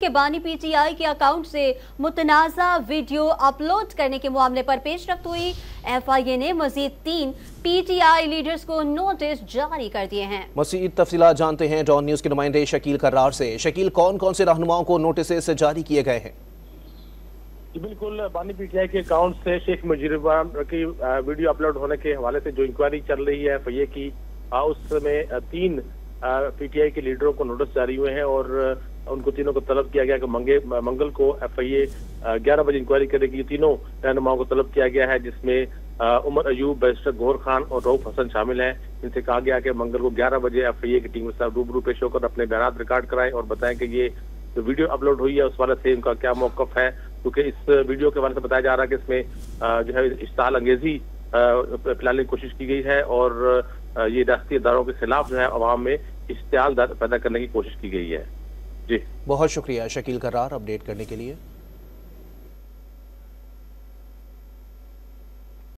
कि बानी पीटीआई के अकाउंट से मुतनाज़ा वीडियो अपलोड करने के मामले पर पेशरफ्त हुई। एफआईए ने मजीद 3 पीटीआई लीडर्स को नोटिस जारी कर दिए हैं। मज़ीद तफसीलात जानते हैं डॉन न्यूज़ के नुमाइंदे शकील कर्रार से। शकील, कौन कौन से रहनुमाओं को नोटिस जारी किए गए हैं? बिल्कुल, बानी पीटीआई के अकाउंट से शेख मुजीबुर की वीडियो अपलोड होने के हवाले से जो इंक्वायरी चल रही है एफआईए की, उसमें 3 पीटीआई के लीडरों को नोटिस जारी हुए हैं और उनको तीनों को तलब किया गया कि मंगल को एफआईए 11 बजे इंक्वायरी करेगी। तीनों रहनुमाओं को तलब किया गया है, जिसमें उमर अयूब, बैरिस्टर गौहर खान और रऊफ हसन शामिल हैं। इनसे कहा गया कि मंगल को 11 बजे एफआईए की टीम के साथ रूबरू पेश होकर अपने बयान रिकॉर्ड कराएं और बताएं कि ये जो वीडियो अपलोड हुई है उस वाले से उनका क्या मौकफ है, क्योंकि इस वीडियो के बारे में बताया जा रहा है कि इसमें जो है इश्ताल अंगेजी फैलाने की कोशिश की गई है और ये रियासती इदारों के खिलाफ जो है अवाम में इश्तियाल पैदा करने की कोशिश की गई है। जी, बहुत शुक्रिया शकील कर्रार अपडेट करने के लिए।